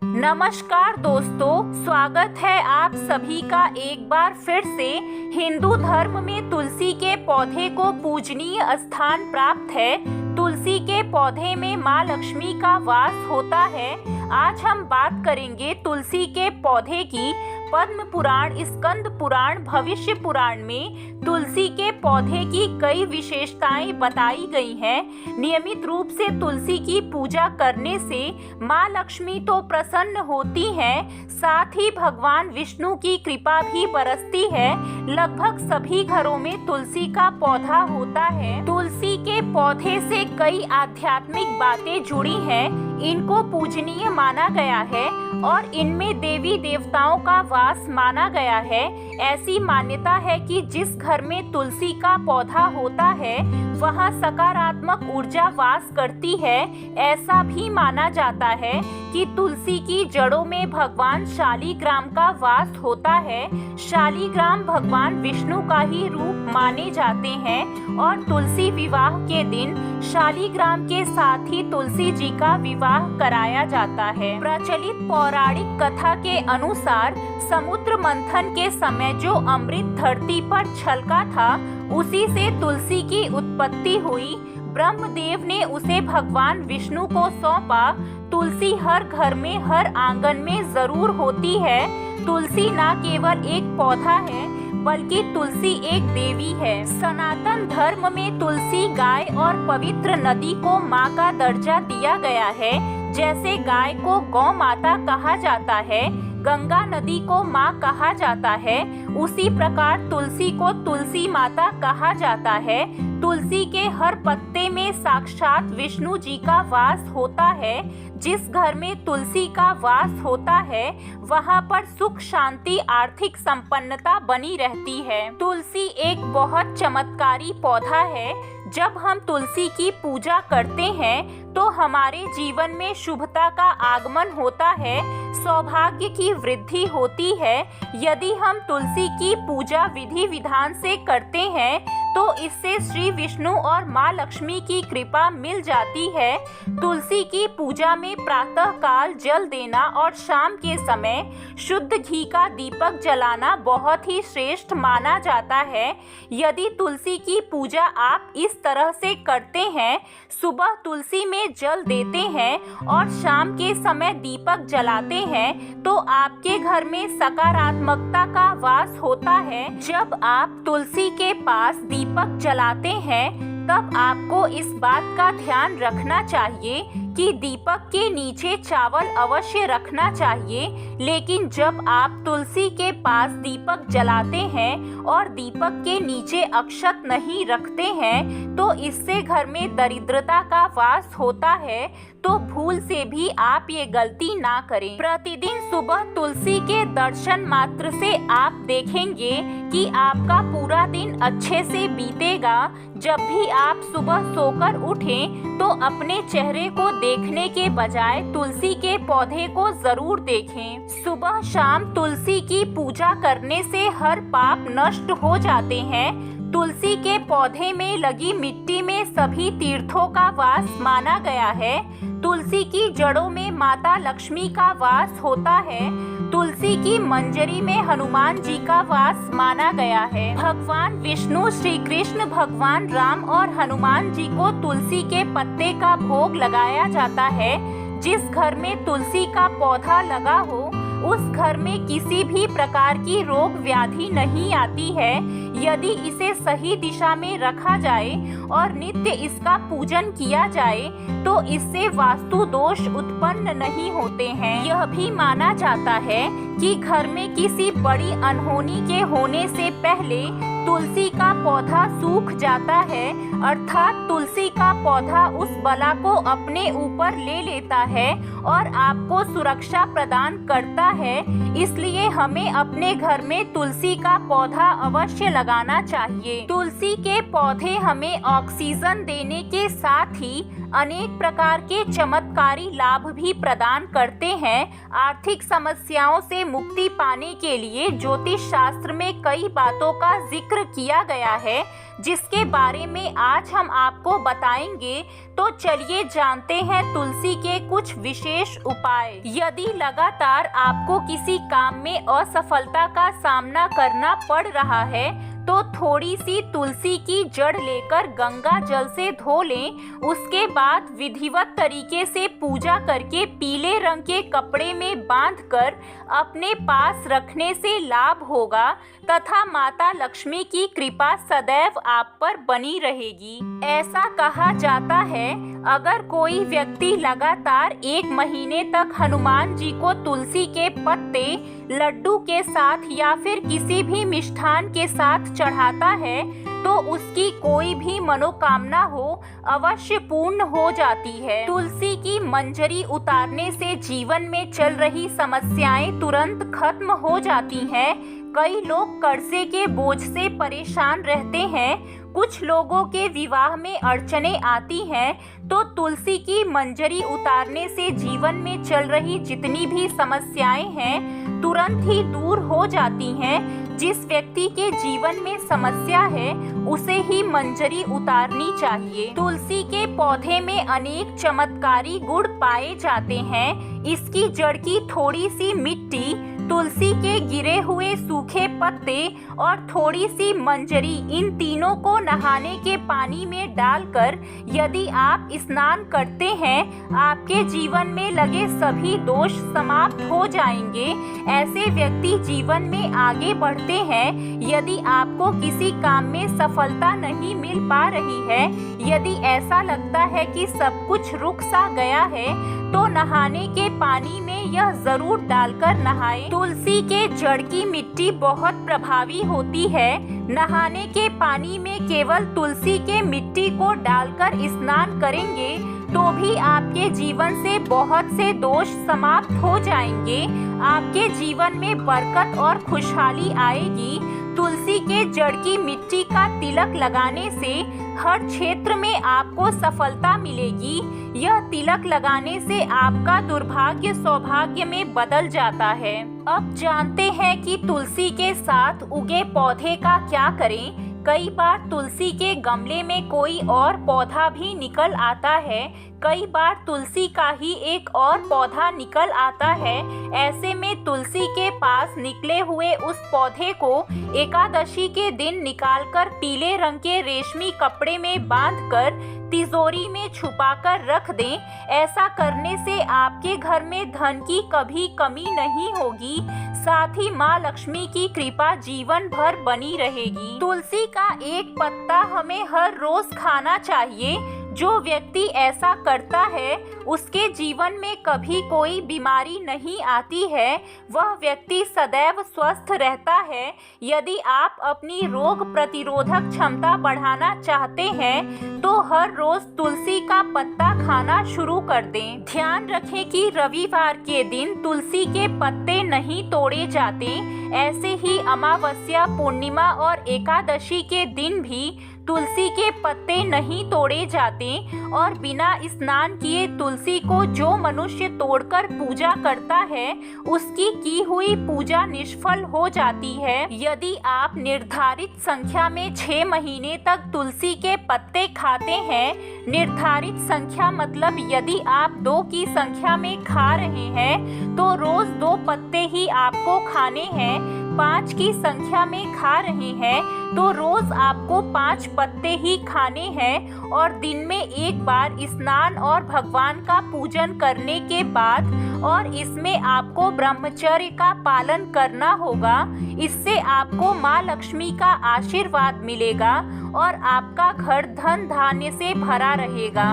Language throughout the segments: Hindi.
नमस्कार दोस्तों, स्वागत है आप सभी का एक बार फिर से। हिंदू धर्म में तुलसी के पौधे को पूजनीय स्थान प्राप्त है। तुलसी के पौधे में माँ लक्ष्मी का वास होता है। आज हम बात करेंगे तुलसी के पौधे की। पद्म पुराण, स्कंद पुराण, भविष्य पुराण में तुलसी के पौधे की कई विशेषताएं बताई गई हैं। नियमित रूप से तुलसी की पूजा करने से माँ लक्ष्मी तो प्रसन्न होती हैं, साथ ही भगवान विष्णु की कृपा भी बरसती है। लगभग सभी घरों में तुलसी का पौधा होता है। तुलसी के पौधे से कई आध्यात्मिक बातें जुड़ी हैं। इनको पूजनीय माना गया है और इनमें देवी देवताओं का वास माना गया है। ऐसी मान्यता है कि जिस घर में तुलसी का पौधा होता है वहाँ सकारात्मक ऊर्जा वास करती है। ऐसा भी माना जाता है कि तुलसी की जड़ों में भगवान शालिग्राम का वास होता है। शालिग्राम भगवान विष्णु का ही रूप माने जाते हैं और तुलसी विवाह के दिन शालिग्राम के साथ ही तुलसी जी का विवाह कराया जाता है। प्रचलित पौराणिक कथा के अनुसार समुद्र मंथन के समय जो अमृत धरती पर छलका था, उसी से तुलसी की उत्पत्ति हुई। ब्रह्मदेव ने उसे भगवान विष्णु को सौंपा। तुलसी हर घर में, हर आंगन में जरूर होती है। तुलसी न केवल एक पौधा है बल्कि तुलसी एक देवी है। सनातन धर्म में तुलसी गाय और पवित्र नदी को माँ का दर्जा दिया गया है। जैसे गाय को गौ माता कहा जाता है, गंगा नदी को माँ कहा जाता है, उसी प्रकार तुलसी को तुलसी माता कहा जाता है। तुलसी के हर पत्ते में साक्षात विष्णु जी का वास होता है। जिस घर में तुलसी का वास होता है वहाँ पर सुख, शांति, आर्थिक संपन्नता बनी रहती है। तुलसी एक बहुत चमत्कारी पौधा है। जब हम तुलसी की पूजा करते हैं तो हमारे जीवन में शुभता का आगमन होता है, सौभाग्य की वृद्धि होती है। यदि हम तुलसी की पूजा विधि विधान से करते हैं तो इससे श्री विष्णु और माँ लक्ष्मी की कृपा मिल जाती है। तुलसी की पूजा में प्रातः काल जल देना और शाम के समय शुद्ध घी का दीपक जलाना बहुत ही श्रेष्ठ माना जाता है। यदि तुलसी की पूजा आप इस तरह से करते हैं, सुबह तुलसी में जल देते हैं और शाम के समय दीपक जलाते हैं, तो आपके घर में सकारात्मकता का वास होता है। जब आप तुलसी के पास दीपक जलाते हैं तब आपको इस बात का ध्यान रखना चाहिए कि दीपक के नीचे चावल अवश्य रखना चाहिए। लेकिन जब आप तुलसी के पास दीपक जलाते हैं और दीपक के नीचे अक्षत नहीं रखते हैं तो इससे घर में दरिद्रता का वास होता है। तो भूल से भी आप ये गलती ना करें। प्रतिदिन सुबह तुलसी के दर्शन मात्र से आप देखेंगे कि आपका पूरा दिन अच्छे से बीतेगा। जब भी आप सुबह सोकर उठें तो अपने चेहरे को देखने के बजाय तुलसी के पौधे को जरूर देखें। सुबह शाम तुलसी की पूजा करने से हर पाप नष्ट हो जाते हैं। तुलसी के पौधे में लगी मिट्टी में सभी तीर्थों का वास माना गया है। तुलसी की जड़ों में माता लक्ष्मी का वास होता है। तुलसी की मंजरी में हनुमान जी का वास माना गया है। भगवान विष्णु, श्री कृष्ण, भगवान राम और हनुमान जी को तुलसी के पत्ते का भोग लगाया जाता है। जिस घर में तुलसी का पौधा लगा हो उस घर में किसी भी प्रकार की रोग व्याधि नहीं आती है। यदि इसे सही दिशा में रखा जाए और नित्य इसका पूजन किया जाए तो इससे वास्तु दोष उत्पन्न नहीं होते हैं। यह भी माना जाता है कि घर में किसी बड़ी अनहोनी के होने से पहले तुलसी का पौधा सूख जाता है, अर्थात तुलसी का पौधा उस बला को अपने ऊपर ले लेता है और आपको सुरक्षा प्रदान करता है। इसलिए हमें अपने घर में तुलसी का पौधा अवश्य लगाना चाहिए। तुलसी के पौधे हमें ऑक्सीजन देने के साथ ही अनेक प्रकार के चमत्कारी लाभ भी प्रदान करते हैं। आर्थिक समस्याओं से मुक्ति पाने के लिए ज्योतिष शास्त्र में कई बातों का जिक्र किया गया है, जिसके बारे में आज हम आपको बताएंगे। तो चलिए जानते हैं तुलसी के कुछ विशेष उपाय। यदि लगातार आपको किसी काम में असफलता का सामना करना पड़ रहा है तो थोड़ी सी तुलसी की जड़ लेकर गंगा जल से धो लें। उसके बाद विधिवत तरीके से पूजा करके पीले रंग के कपड़े में बांधकर अपने पास रखने से लाभ होगा तथा माता लक्ष्मी की कृपा सदैव आप पर बनी रहेगी। ऐसा कहा जाता है, अगर कोई व्यक्ति लगातार 1 महीने तक हनुमान जी को तुलसी के पत्ते लड्डू के साथ या फिर किसी भी मिष्ठान के साथ चढ़ाता है तो उसकी कोई भी मनोकामना हो अवश्य पूर्ण हो जाती है। तुलसी की मंजरी उतारने से जीवन में चल रही समस्याएं तुरंत खत्म हो जाती हैं। कई लोग कर्जे के बोझ से परेशान रहते हैं। कुछ लोगों के विवाह में अड़चनें आती हैं तो तुलसी की मंजरी उतारने से जीवन में चल रही जितनी भी समस्याएं हैं तुरंत ही दूर हो जाती हैं। जिस व्यक्ति के जीवन में समस्या है उसे ही मंजरी उतारनी चाहिए। तुलसी के पौधे में अनेक चमत्कारी गुण पाए जाते हैं। इसकी जड़ की थोड़ी सी मिट्टी, तुलसी के गिरे हुए सूखे पत्ते और थोड़ी सी मंजरी, इन तीनों को नहाने के पानी में डालकर यदि आप स्नान करते हैं आपके जीवन में लगे सभी दोष समाप्त हो जाएंगे। ऐसे व्यक्ति जीवन में आगे बढ़ते हैं। यदि आपको किसी काम में सफलता नहीं मिल पा रही है, यदि ऐसा लगता है कि सब कुछ रुक सा गया है तो नहाने के पानी में यह जरूर डालकर नहाएं। तुलसी के जड़ की मिट्टी बहुत प्रभावी होती है। नहाने के पानी में केवल तुलसी के मिट्टी को डालकर स्नान करेंगे तो भी आपके जीवन से बहुत से दोष समाप्त हो जाएंगे। आपके जीवन में बरकत और खुशहाली आएगी। तुलसी के जड़ की मिट्टी का तिलक लगाने से हर क्षेत्र में आपको सफलता मिलेगी। यह तिलक लगाने से आपका दुर्भाग्य सौभाग्य में बदल जाता है। अब जानते हैं कि तुलसी के साथ उगे पौधे का क्या करें। कई बार तुलसी के गमले में कोई और पौधा भी निकल आता है। कई बार तुलसी का ही एक और पौधा निकल आता है। ऐसे में तुलसी के पास निकले हुए उस पौधे को एकादशी के दिन निकालकर पीले रंग के रेशमी कपड़े में बांधकर तिजोरी में छुपाकर रख दें। ऐसा करने से आपके घर में धन की कभी कमी नहीं होगी। साथ ही माँ लक्ष्मी की कृपा जीवन भर बनी रहेगी। तुलसी का एक पत्ता हमें हर रोज खाना चाहिए। जो व्यक्ति ऐसा करता है उसके जीवन में कभी कोई बीमारी नहीं आती है। वह व्यक्ति सदैव स्वस्थ रहता है। यदि आप अपनी रोग प्रतिरोधक क्षमता बढ़ाना चाहते हैं तो हर रोज तुलसी का पत्ता खाना शुरू कर दें। ध्यान रखें कि रविवार के दिन तुलसी के पत्ते नहीं तोड़े जाते। ऐसे ही अमावस्या, पूर्णिमा और एकादशी के दिन भी तुलसी के पत्ते नहीं तोड़े जाते और बिना स्नान किए तुलसी को जो मनुष्य तोड़कर पूजा करता है उसकी की हुई पूजा निष्फल हो जाती है। यदि आप निर्धारित संख्या में 6 महीने तक तुलसी के पत्ते खाते हैं, निर्धारित संख्या मतलब यदि आप 2 की संख्या में खा रहे हैं तो रोज 2 पत्ते ही आपको खाने हैं। 5 की संख्या में खा रहे हैं तो रोज आपको 5 पत्ते ही खाने हैं और दिन में एक बार स्नान और भगवान का पूजन करने के बाद और इसमें आपको ब्रह्मचर्य का पालन करना होगा। इससे आपको माँ लक्ष्मी का आशीर्वाद मिलेगा और आपका घर धन धान्य से भरा रहेगा।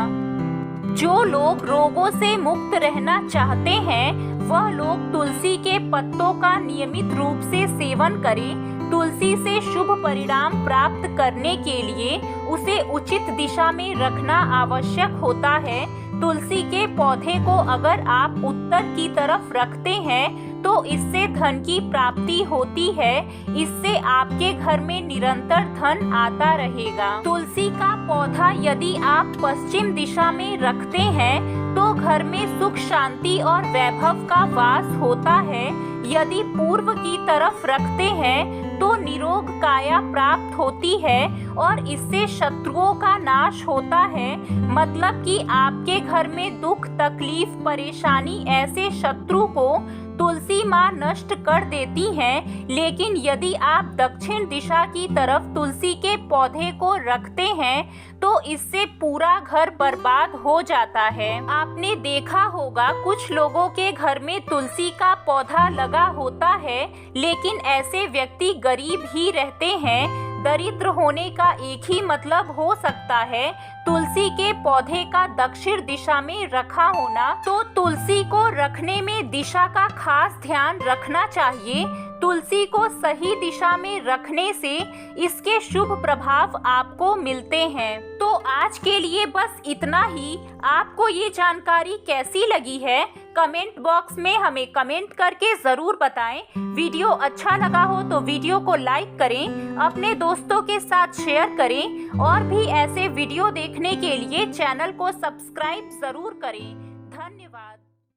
जो लोग रोगों से मुक्त रहना चाहते हैं वह लोग तुलसी के पत्तों का नियमित रूप से सेवन करें। तुलसी से शुभ परिणाम प्राप्त करने के लिए उसे उचित दिशा में रखना आवश्यक होता है। तुलसी के पौधे को अगर आप उत्तर की तरफ रखते हैं तो इससे धन की प्राप्ति होती है। इससे आपके घर में निरंतर धन आता रहेगा। तुलसी का पौधा यदि आप पश्चिम दिशा में रखते हैं तो घर में सुख शांति और वैभव का वास होता है। यदि पूर्व की तरफ रखते हैं तो निरोग काया प्राप्त होती है और इससे शत्रुओं का नाश होता है। मतलब कि आपके घर में दुख तकलीफ परेशानी ऐसे शत्रु को तुलसी माँ नष्ट कर देती हैं। लेकिन यदि आप दक्षिण दिशा की तरफ तुलसी के पौधे को रखते हैं तो इससे पूरा घर बर्बाद हो जाता है। आपने देखा होगा कुछ लोगों के घर में तुलसी का पौधा लगा होता है, लेकिन ऐसे व्यक्ति गरीब ही रहते हैं। दरिद्र होने का एक ही मतलब हो सकता है, तुलसी के पौधे का दक्षिण दिशा में रखा होना। तो तुलसी को रखने में दिशा का खास ध्यान रखना चाहिए। तुलसी को सही दिशा में रखने से इसके शुभ प्रभाव आपको मिलते हैं। तो आज के लिए बस इतना ही। आपको ये जानकारी कैसी लगी है कमेंट बॉक्स में हमें कमेंट करके ज़रूर बताएं। वीडियो अच्छा लगा हो तो वीडियो को लाइक करें, अपने दोस्तों के साथ शेयर करें और भी ऐसे वीडियो देखने के लिए चैनल को सब्सक्राइब ज़रूर करें।